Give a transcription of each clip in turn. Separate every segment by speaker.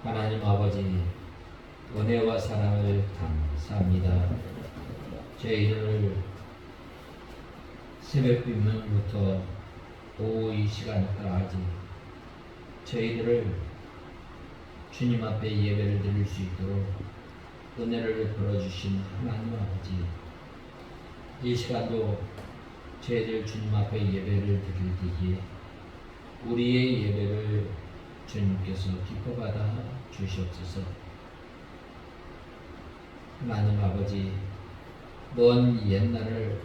Speaker 1: 하나님 아버지, 은혜와 사랑을 감사합니다. 저희들을 새벽 빗문부터 오후 이 시간까지 저희들을 주님 앞에 예배를 드릴 수 있도록 은혜를 베풀어 주신 하나님 아버지, 이 시간도 저희들 주님 앞에 예배를 드릴 때에 우리의 예배를 주님께서 기뻐받아 주시옵소서. 하나님 아버지, 먼 옛날을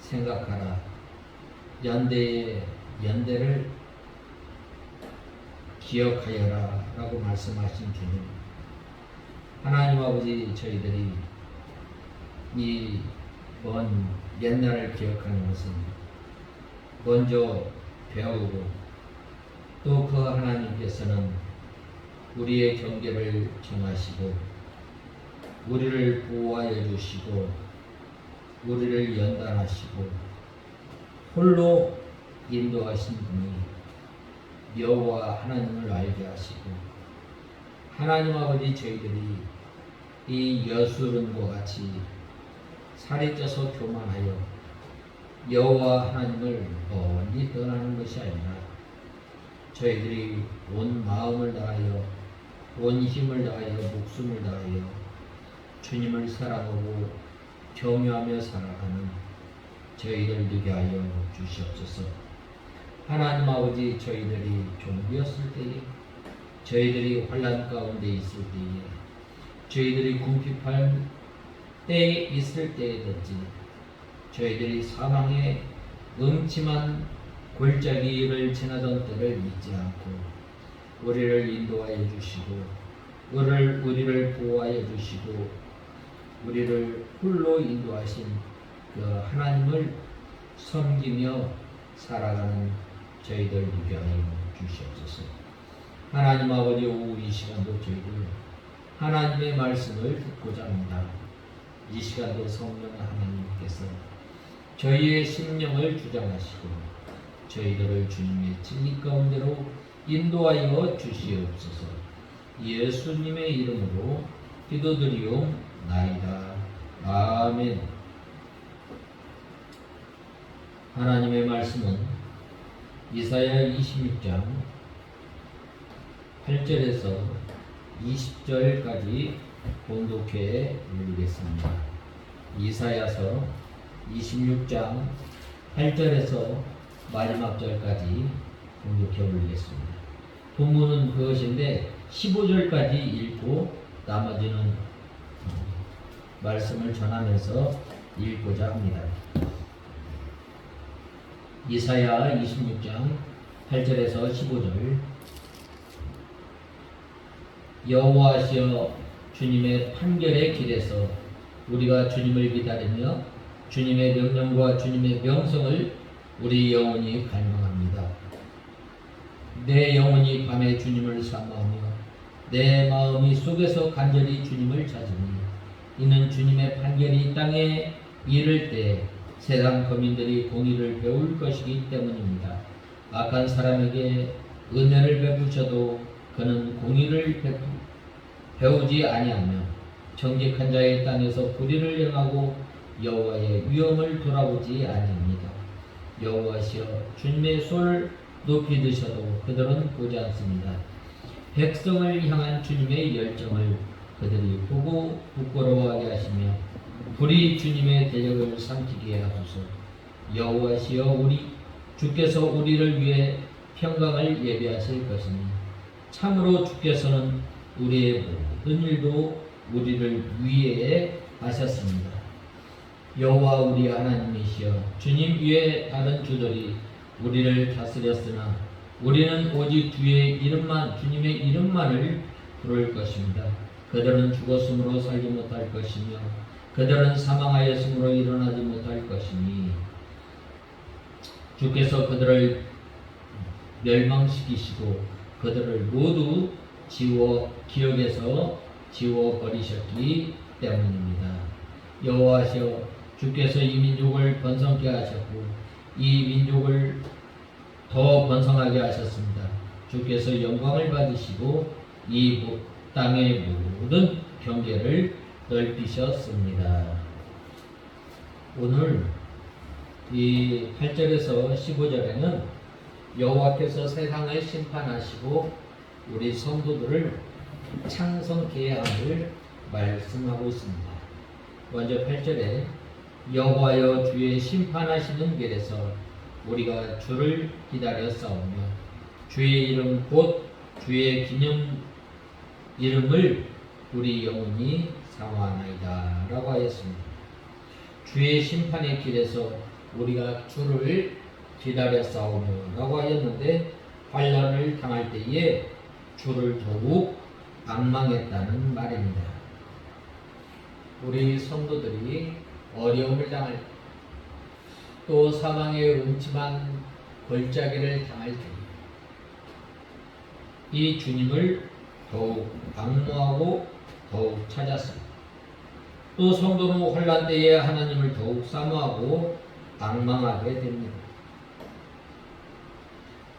Speaker 1: 생각하라. 연대를 기억하여라 라고 말씀하신 주님, 하나님 아버지, 저희들이 이 먼 옛날을 기억하는 것은 먼저 배우고 또 그 하나님께서는 우리의 경계를 정하시고 우리를 보호하여 주시고 우리를 연단하시고 홀로 인도하신 분이 여호와 하나님을 알게 하시고, 하나님 아버지, 저희들이 이 여수론과 같이 살이 쪄서 교만하여 여호와 하나님을 멀리 떠나는 것이 아니라 저희들이 온 마음을 다하여 온 힘을 다하여 목숨을 다하여 주님을 사랑하고 경외하며 살아가는 저희들 되게 하여 주시옵소서. 하나님 아버지, 저희들이 좀비었을 때에, 저희들이 환난 가운데 있을 때에, 저희들이 궁핍할 때에 있을 때에든지 저희들이 사망의 음침한 골짜기를 지나던 때를 잊지 않고 우리를 인도하여 주시고 우리를 보호하여 주시고 우리를 홀로 인도하신 그 하나님을 섬기며 살아가는 저희들 되게 하여 주시옵소서. 하나님 아버지, 오후 이 시간도 저희들 하나님의 말씀을 듣고자 합니다. 이 시간도 성령 하나님께서 저희의 심령을 주장하시고 저희들을 주님의 진리 가운데로 인도하여 주시옵소서. 예수님의 이름으로 기도드리옵나이다. 아멘. 하나님의 말씀은 이사야 26장 8절에서 20절까지 봉독해 읽겠습니다. 이사야서 26장 8절에서 마지막 절까지 봉독해 올리겠습니다. 본문은 그것인데 15절까지 읽고 나머지는 말씀을 전하면서 읽고자 합니다. 이사야 26장 8절에서 15절. 여호와시여, 주님의 판결의 길에서 우리가 주님을 기다리며 주님의 명령과 주님의 명성을 우리 영혼이 갈망합니다. 내 영혼이 밤에 주님을 사모하며 내 마음이 속에서 간절히 주님을 찾으니 이는 주님의 판결이 땅에 이를 때 세상 거민들이 공의를 배울 것이기 때문입니다. 악한 사람에게 은혜를 베푸셔도 그는 공의를 배우지 아니하며 정직한 자의 땅에서 불의를 행하고 여호와의 위엄을 돌아보지 아니합니다. 여호와시여, 주님의 손을 높이 드셔도 그들은 보지 않습니다. 백성을 향한 주님의 열정을 그들이 보고 부끄러워하게 하시며 불의 주님의 대적을 삼키게 하소서. 여호와시여, 우리 주께서 우리를 위해 평강을 예비하실 것이니 참으로 주께서는 우리의 모든 일도 우리를 위해 하셨습니다. 여호와 우리 하나님이시여, 주님 위에 다른 주들이 우리를 다스렸으나 우리는 오직 주의 이름만, 주님의 이름만을 부를 것입니다. 그들은 죽었으므로 살지 못할 것이며 그들은 사망하였으므로 일어나지 못할 것이니 주께서 그들을 멸망시키시고 그들을 모두 기억에서 지워버리셨기 때문입니다. 여호와시여, 주께서 이 민족을 번성케 하셨고 이 민족을 더 번성하게 하셨습니다. 주께서 영광을 받으시고 이 땅의 모든 경계를 넓히셨습니다. 오늘 이 8절에서 15절에는 여호와께서 세상을 심판하시고 우리 성도들을 창성케 함을 말씀하고 있습니다. 먼저 8절에 여호와여 주의 심판하시는 길에서 우리가 주를 기다려 싸우며 주의 이름 곧 주의 기념 이름을 우리 영혼이 사모하나이다 라고 하였습니다. 주의 심판의 길에서 우리가 주를 기다려 싸우며 라고 하였는데, 환난을 당할 때에 주를 더욱 앙망했다는 말입니다. 우리 성도들이 어려움을 당할 때, 또 사망의 음침한 골짜기를 당할 때 이 주님을 더욱 악무하고 더욱 찾았습니다. 또 성도는 환난 때에 하나님을 더욱 사모하고 앙망하게 됩니다.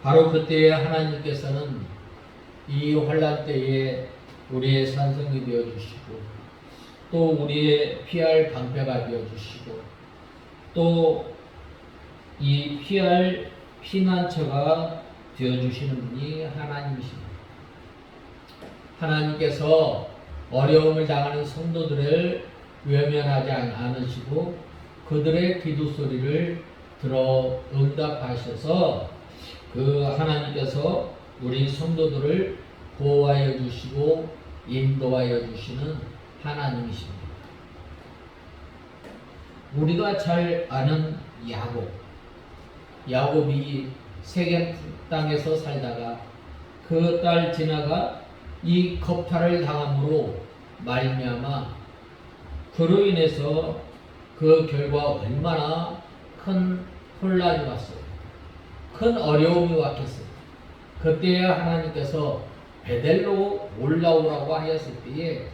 Speaker 1: 바로 그때에 하나님께서는 이 환난 때에 우리의 산성이 되어 주시고, 또 우리의 피할 방패가 되어 주시고, 또 이 피할 피난처가 되어 주시는 분이 하나님이십니다. 하나님께서 어려움을 당하는 성도들을 외면하지 않으시고 그들의 기도 소리를 들어 응답하셔서 그 하나님께서 우리 성도들을 보호하여 주시고 인도하여 주시는 하나님이십니다. 우리가 잘 아는 야곱이 세겜 땅에서 살다가 그 딸 디나가 이 겁탈을 당함으로 말미암아 그로 인해서 그 결과 얼마나 큰 혼란이 왔어요. 큰 어려움이 왔겠어요. 그때에 하나님께서 베델로 올라오라고 하였을 때에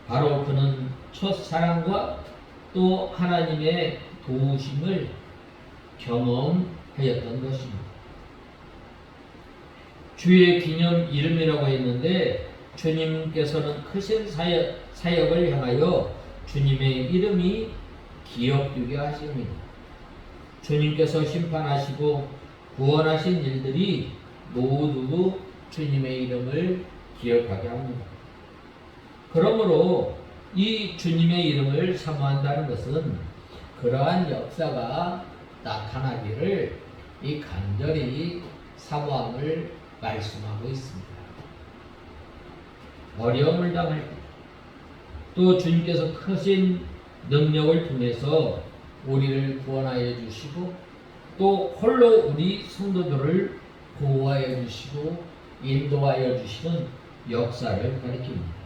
Speaker 1: 바로 그는 첫사랑과 또 하나님의 도우심을 경험하였던 것입니다. 주의 기념 이름이라고 했는데, 주님께서는 크신 사역을 향하여 주님의 이름이 기억되게 하십니다. 주님께서 심판하시고 구원하신 일들이 모두 주님의 이름을 기억하게 합니다. 그러므로 이 주님의 이름을 사모한다는 것은 그러한 역사가 나타나기를 이 간절히 사모함을 말씀하고 있습니다. 어려움을 당할 때, 또 주님께서 크신 능력을 통해서 우리를 구원하여 주시고, 또 홀로 우리 성도들을 보호하여 주시고 인도하여 주시는 역사를 가리킵니다.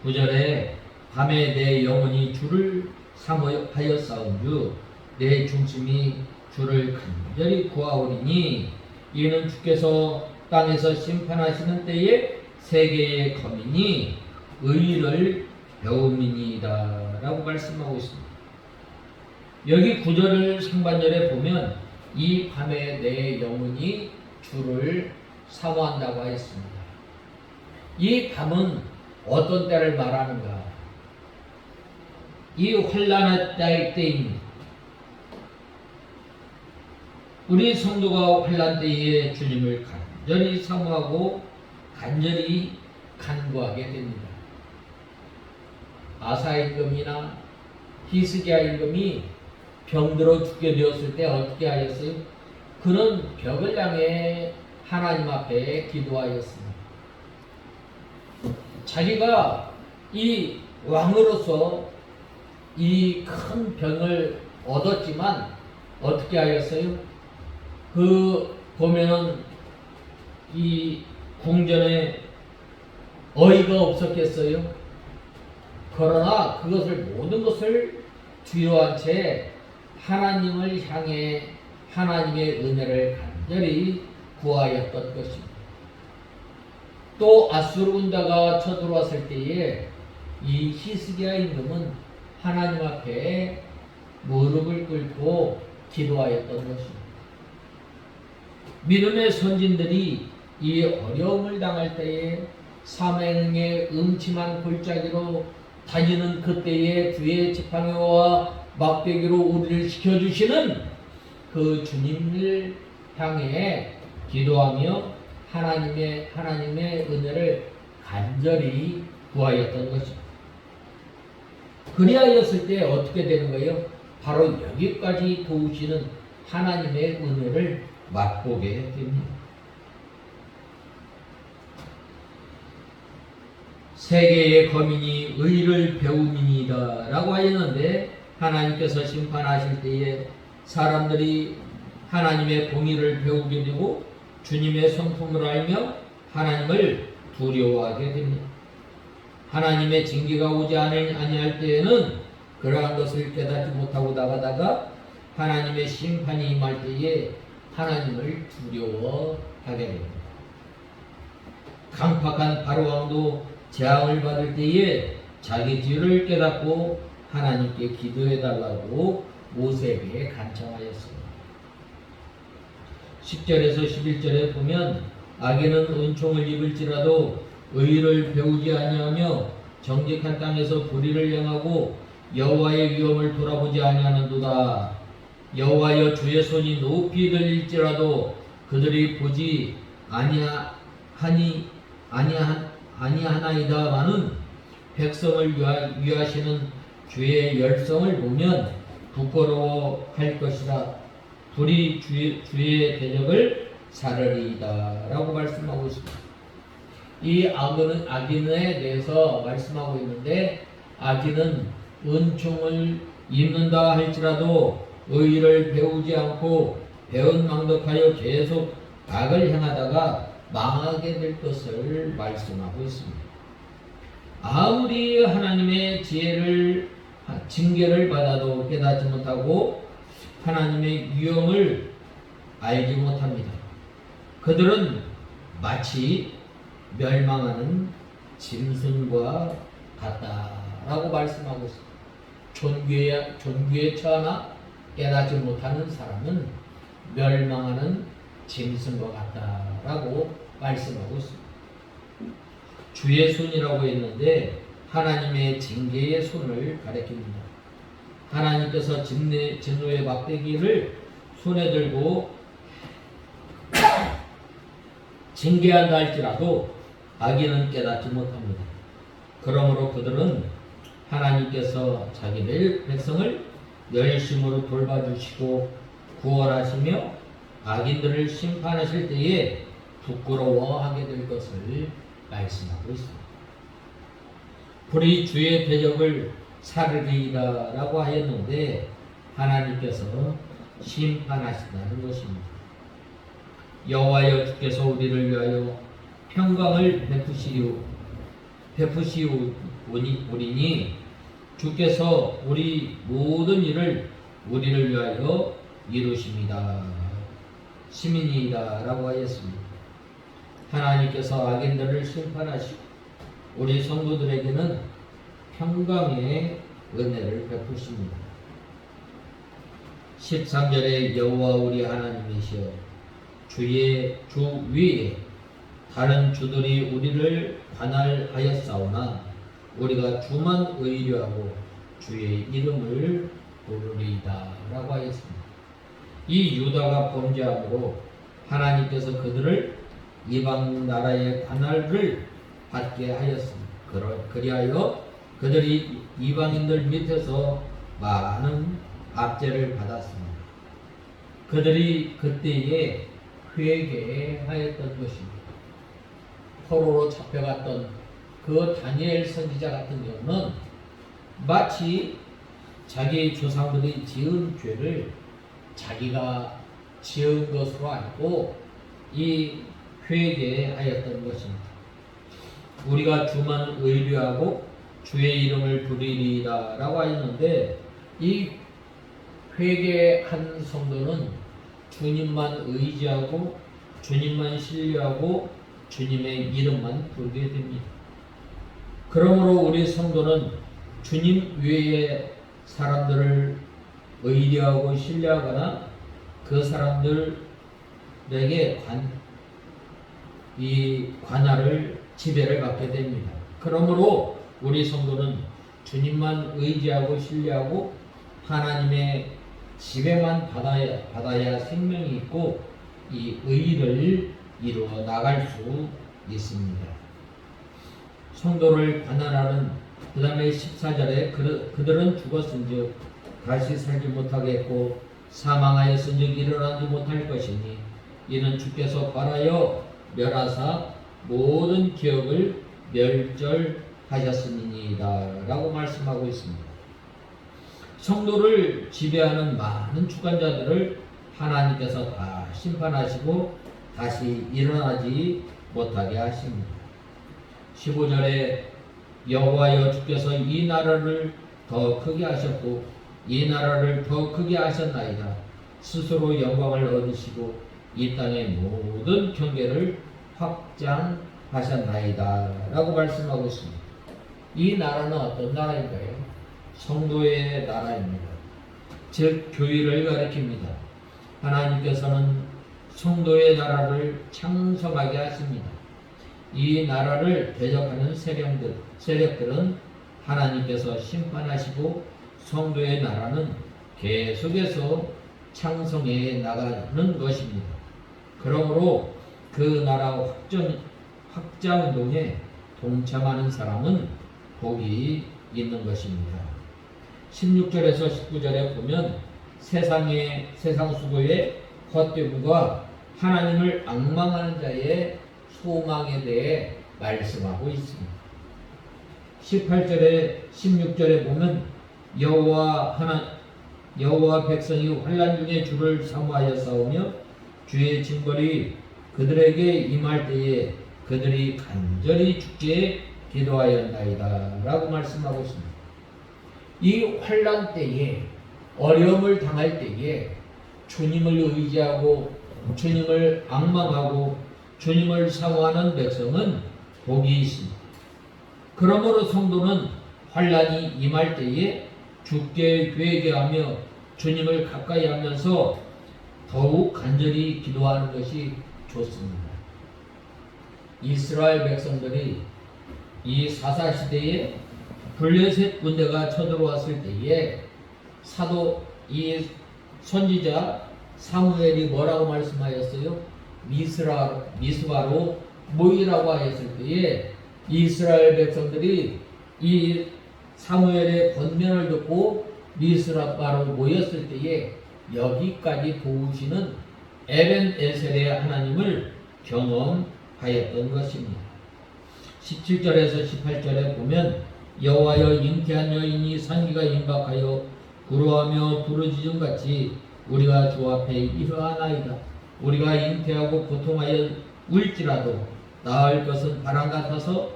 Speaker 1: 9절에 밤에 내 영혼이 주를 사모하여 싸운즉 내 중심이 주를 간절히 구하오리니 이는 주께서 땅에서 심판하시는 때에 세계의 거민이 의를 배움이니이다 라고 말씀하고 있습니다. 여기 9절을 상반절에 보면 이 밤에 내 영혼이 주를 사모한다고 하였습니다. 이 밤은 어떤 때를 말하는가? 이 환난의 때입니다. 우리 성도가 환난 때에 주님을 간절히 사모하고 간절히 간구하게 됩니다. 아사 임금이나 히스기야 임금이 병들어 죽게 되었을 때 어떻게 하였어요? 그는 벽을 향해 하나님 앞에 기도하였습니다. 자기가 이 왕으로서 이 큰 병을 얻었지만 어떻게 하였어요? 보면은 이 궁전에 어이가 없었겠어요? 그러나 그것을 모든 것을 뒤로한 채 하나님을 향해 하나님의 은혜를 간절히 구하였던 것입니다. 또 아수르 군대가 쳐들어왔을 때에 이 히스기야 임금은 하나님 앞에 무릎을 꿇고 기도하였던 것입니다. 믿음의 선진들이 이 어려움을 당할 때에 사명의 음침한 골짜기로 다니는 그때에 주의 지팡이와 막대기로 우리를 지켜주시는 그 주님을 향해 기도하며 하나님의 은혜를 간절히 구하였던 것입니다. 그리하였을 때 어떻게 되는 거예요? 바로 여기까지 도우시는 하나님의 은혜를 맛보게 됩니다. 세계의 거민이 의를 배움이니이다 라고 하였는데, 하나님께서 심판하실 때에 사람들이 하나님의 공의를 배우게 되고 주님의 성품을 알며 하나님을 두려워하게 됩니다. 하나님의 징계가 오지 아니할 때에는 그러한 것을 깨닫지 못하고 나가다가 하나님의 심판이 임할 때에 하나님을 두려워하게 됩니다. 강팍한 바로왕도 재앙을 받을 때에 자기 죄를 깨닫고 하나님께 기도해달라고 모세에게 간청하였습니다. 10절에서 11절에 보면 악인은 은총을 입을지라도 의를 배우지 아니하며 정직한 땅에서 불의를 행하고 여호와의 위엄을 돌아보지 아니하는도다. 여호와여 주의 손이 높이 들릴지라도 그들이 보지 아니하나이다마는 백성을 위하시는 주의 열성을 보면 부끄러워할 것이라. 불이 주의 대적을 사르리이다 라고 말씀하고 있습니다. 이 악인에 대해서 말씀하고 있는데, 악인은 은총을 입는다 할지라도 의를 배우지 않고 배은망덕하여 계속 악을 행하다가 망하게 될 것을 말씀하고 있습니다. 아무리 하나님의 징계를 받아도 깨닫지 못하고 하나님의 위엄을 알지 못합니다. 그들은 마치 멸망하는 짐승과 같다라고 말씀하고 있습니다. 존귀에 처하나 깨닫지 못하는 사람은 멸망하는 짐승과 같다라고 말씀하고 있습니다. 주의 손이라고 했는데 하나님의 징계의 손을 가리킵니다. 하나님께서 진노의 막대기를 손에 들고 징계한다 할지라도 악인은 깨닫지 못합니다. 그러므로 그들은 하나님께서 자기 백성을 열심으로 돌봐주시고 구원하시며 악인들을 심판하실 때에 부끄러워하게 될 것을 말씀하고 있습니다. 불이 주의 대적을 사르리이다 라고 하였는데 하나님께서 심판하신다는 것입니다. 여호와여 주께서 우리를 위하여 평강을 베푸시오리니 주께서 우리 모든 일을 우리를 위하여 이루십니다. 시민이다 라고 하였습니다. 하나님께서 악인들을 심판하시고 우리 성도들에게는 평강의 은혜를 베푸십니다. 13절에 여호와 우리 하나님이시여 주 위에 다른 주들이 우리를 관할하였사오나 우리가 주만 의뢰하고 주의 이름을 부르리이다 라고 하였습니다. 이 유다가 범죄함으로 하나님께서 그들을 이방 나라의 관할을 받게 하였습니다. 그리하여 그들이 이방인들 밑에서 많은 압제를 받았습니다. 그들이 그때에 회개하였던 것입니다. 포로로 잡혀갔던 그 다니엘 선지자 같은 경우는 마치 자기 조상들이 지은 죄를 자기가 지은 것으로 알고 이 회개하였던 것입니다. 우리가 주만 의뢰하고 주의 이름을 부르리이다 라고 하였는데, 이 회개한 성도는 주님만 의지하고 주님만 신뢰하고 주님의 이름만 부르게 됩니다. 그러므로 우리 성도는 주님 외에 사람들을 의뢰하고 신뢰하거나 그 사람들에게 이 관할을 지배를 받게 됩니다. 그러므로 우리 성도는 주님만 의지하고 신뢰하고 하나님의 지배만 받아야 생명이 있고 이 의를 이루어 나갈 수 있습니다. 성도를 관할하는 그 다음에 14절에 그들은 죽었은즉 다시 살지 못하겠고 사망하였은즉 일어나지 못할 것이니 이는 주께서 벌하여 멸하사 모든 기업을 멸절하셨음이니이다 라고 말씀하고 있습니다. 성도를 지배하는 많은 주관자들을 하나님께서 다 심판하시고 다시 일어나지 못하게 하십니다. 15절에 여호와여 주께서 이 나라를 더 크게 하셨고 이 나라를 더 크게 하셨나이다. 스스로 영광을 얻으시고 이 땅의 모든 경계를 확장하셨나이다 라고 말씀하고 있습니다. 이 나라는 어떤 나라인가요? 성도의 나라입니다. 즉 교회를 가리킵니다. 하나님께서는 성도의 나라를 창성하게 하십니다. 이 나라를 대적하는 세력들은 하나님께서 심판하시고 성도의 나라는 계속해서 창성해 나가는 것입니다. 그러므로 그 나라 확장 운동에 동참하는 사람은 복이 있는 것입니다. 16절에서 19절에 보면 세상 수고의 헛되음과 하나님을 앙망하는 자의 소망에 대해 말씀하고 있습니다. 18절에 16절에 보면 여호와 백성이 환난 중에 주를 사모하여 싸우며 주의 징벌이 그들에게 임할 때에 그들이 간절히 주께 기도하였나이다 라고 말씀하고 있습니다. 이 환난 때에 어려움을 당할 때에 주님을 의지하고 주님을 앙망하고 주님을 사모하는 백성은 복이 있습니다. 그러므로 성도는 환난이 임할 때에 주께 회개하며 주님을 가까이 하면서 더욱 간절히 기도하는 것이 좋습니다. 이스라엘 백성들이 이 사사시대에 블레셋 군대가 쳐들어왔을 때에 이 선지자 사무엘이 뭐라고 말씀하였어요? 미스바로 모이라고 하였을 때에 이스라엘 백성들이 이 사무엘의 권면을 듣고 미스바로 모였을 때에 여기까지 도우시는 에벤에셀의 하나님을 경험하였던 것입니다. 17절에서 18절에 보면 여호와여 잉태한 여인이 산기가 임박하여 부러워하며 부르짖음 같이 우리가 주 앞에 이러하나이다. 우리가 잉태하고 고통하여 울지라도 나을 것은 바람 같아서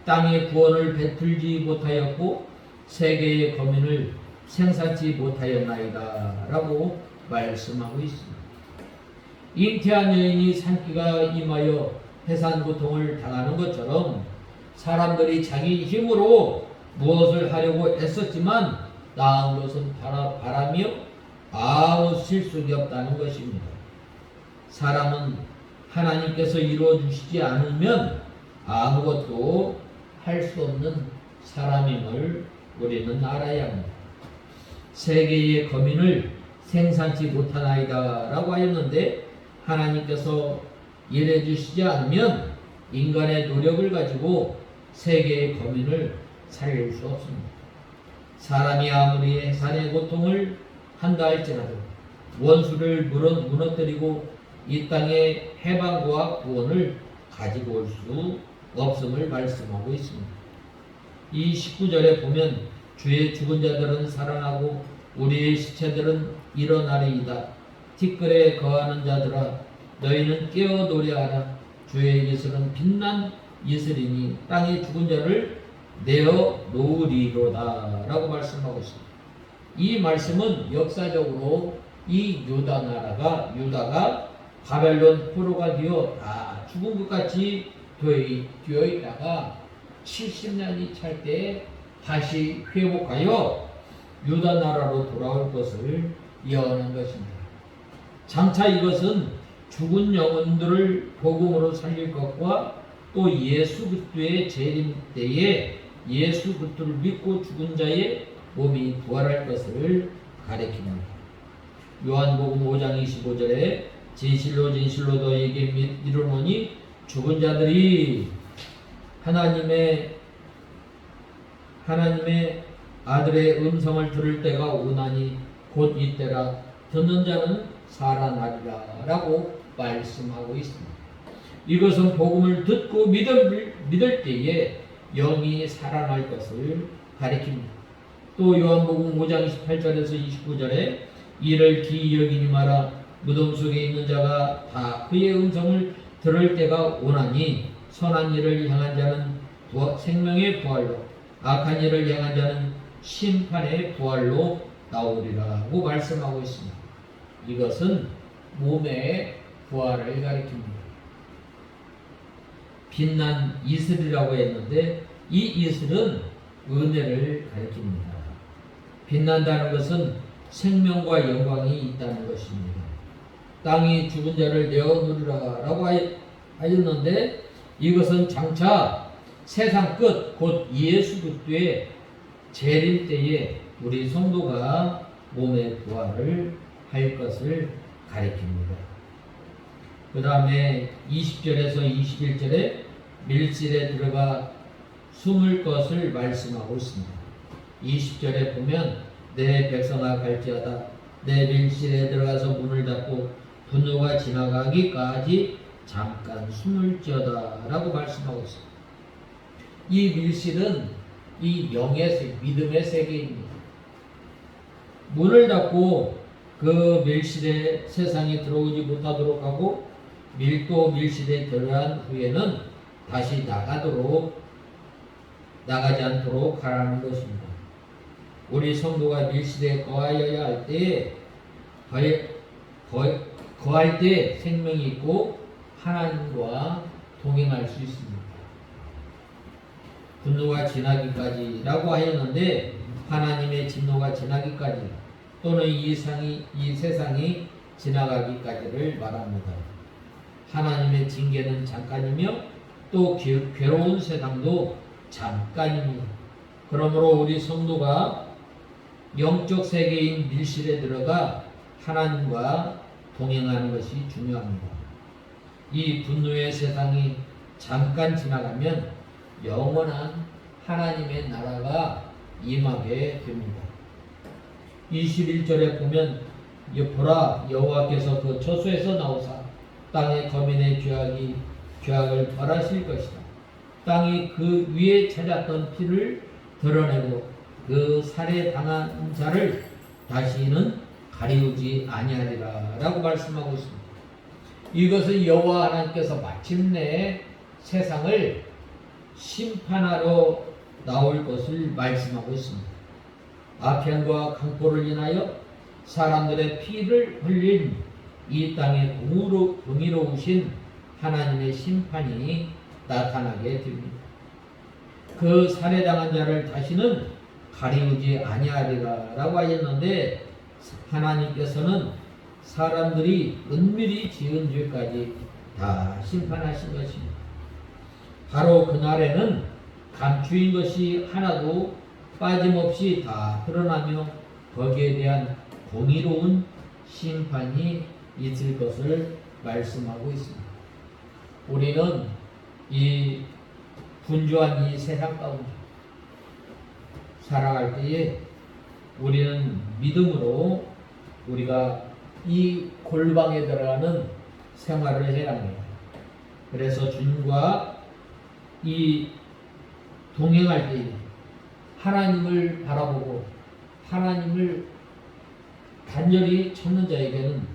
Speaker 1: 땅의 구원을 베풀지 못하였고 세계의 거민을 생산치 못하였나이다 라고 말씀하고 있습니다. 잉태한 여인이 산기가 임하여 해산 고통을 당하는 것처럼 사람들이 자기 힘으로 무엇을 하려고 애썼지만 나은 것은 바라며 아무 실속이 없다는 것입니다. 사람은 하나님께서 이루어 주시지 않으면 아무것도 할 수 없는 사람임을 우리는 알아야 합니다. 세계의 거민을 생산치 못하나이다 라고 하였는데 하나님께서 일해 주시지 않으면 인간의 노력을 가지고 세계의 거민을 살릴 수 없습니다. 사람이 아무리 해산의 고통을 한다 할지라도 원수를 무너뜨리고 이 땅의 해방과 구원을 가지고 올 수 없음을 말씀하고 있습니다. 이 19절에 보면 주의 죽은 자들은 살아나고 우리의 시체들은 일어나리이다. 티끌에 거하는 자들아 너희는 깨어 노래하라. 주의 이슬은 빛난 이슬이니 땅의 죽은 자를 내어 놓으리로다 라고 말씀하고 있습니다. 이 말씀은 역사적으로 이 유다가 바벨론 포로가 되어 다 죽은 것 같이 되어 있다가 70년이 찰 때 다시 회복하여 유다 나라로 돌아올 것을 예언한 것입니다. 장차 이것은 죽은 영혼들을 복음으로 살릴 것과 또 예수 그리스도의 재림 때에 예수 그리스도를 믿고 죽은 자의 몸이 부활할 것을 가리킵니다. 요한복음 5장 25절에 진실로 진실로 너희에게 이르노니 죽은 자들이 하나님의 아들의 음성을 들을 때가 오나니 곧 이때라. 듣는 자는 살아나리라 라고 말씀하고 있습니다. 이것은 복음을 듣고 믿을 때에 영이 살아날 것을 가리킵니다. 또 요한복음 5장 28절에서 29절에 이를 기이 여기지 마라. 무덤 속에 있는 자가 다 그의 음성을 들을 때가 오나니 선한 일을 향한 자는 생명의 부활로 악한 일을 향한 자는 심판의 부활로 나오리라고 말씀하고 있습니다. 이것은 몸의 부활을 가리킵니다. 빛난 이슬이라고 했는데 이 이슬은 은혜를 가리킵니다. 빛난다는 것은 생명과 영광이 있다는 것입니다. 땅이 죽은 자를 내어놓으리라 라고 하였는데 이것은 장차 세상 끝 곧 예수 그리스도의 재림 때에 우리 성도가 몸의 부활을 할 것을 가리킵니다. 그 다음에 20절에서 21절에 밀실에 들어가 숨을 것을 말씀하고 있습니다. 20절에 보면 내 백성아 갈지어다 내 밀실에 들어가서 문을 닫고 분노가 지나가기까지 잠깐 숨을지어다 라고 말씀하고 있습니다. 이 밀실은 이 영의 세계, 믿음의 세계입니다. 문을 닫고 그 밀실에 세상이 들어오지 못하도록 하고 밀실에 들어간 후에는 다시 나가지 않도록 하라는 것입니다. 우리 성도가 밀실에 거하여야 할 때에 거할 때 생명이 있고 하나님과 동행할 수 있습니다. 분노가 지나기까지라고 하였는데 하나님의 진노가 지나기까지 또는 이 세상이 지나가기까지를 말합니다. 하나님의 징계는 잠깐이며 또 괴로운 세상도 잠깐입니다. 그러므로 우리 성도가 영적 세계인 밀실에 들어가 하나님과 동행하는 것이 중요합니다. 이 분노의 세상이 잠깐 지나가면 영원한 하나님의 나라가 임하게 됩니다. 21절에 보면 보라 여호와께서 그 처소에서 나오사 땅의 거민의 죄악을 벌하실 것이다. 땅이 그 위에 찾았던 피를 드러내고 그 살해당한 자를 다시는 가리우지 아니하리라 라고 말씀하고 있습니다. 이것은 여호와 하나님께서 마침내 세상을 심판하러 나올 것을 말씀하고 있습니다. 아편과 강포를 인하여 사람들의 피를 흘린 이 땅에 공의로우신 하나님의 심판이 나타나게 됩니다. 그 살해당한 자를 다시는 가리우지 아니하리라 라고 하였는데 하나님께서는 사람들이 은밀히 지은 죄까지 다 심판하신 것입니다. 바로 그날에는 감추인 것이 하나도 빠짐없이 다 드러나며 거기에 대한 공의로운 심판이 있을 것을 말씀하고 있습니다. 우리는 이 분주한 이 세상 가운데 살아갈 때에 우리는 믿음으로 우리가 이 골방에 들어가는 생활을 해야 합니다. 그래서 주님과 이 동행할 때에 하나님을 바라보고 하나님을 간절히 찾는 자에게는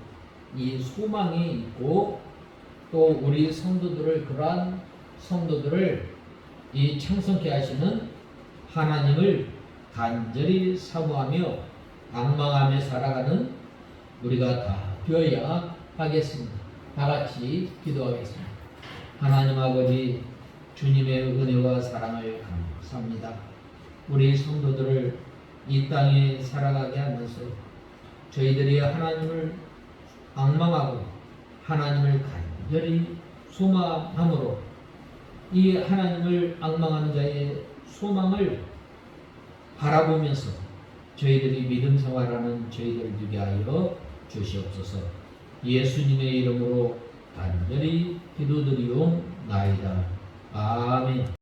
Speaker 1: 이 소망이 있고 또 우리 성도들을 그러한 성도들을 이 창성케 하시는 하나님을 간절히 사모하며 악망하며 살아가는 우리가 다 되어야 하겠습니다. 다 같이 기도하겠습니다. 하나님 아버지 주님의 은혜와 사랑을 감사합니다. 우리 성도들을 이 땅에 살아가게 하면서 저희들이 하나님을 악망하고 하나님을 간절히 소망함으로 이 하나님을 앙망하는 자의 소망을 바라보면서 저희들이 믿음 생활하는 저희들 되게 하여 주시옵소서. 예수님의 이름으로 간절히 기도드리옵나이다. 아멘.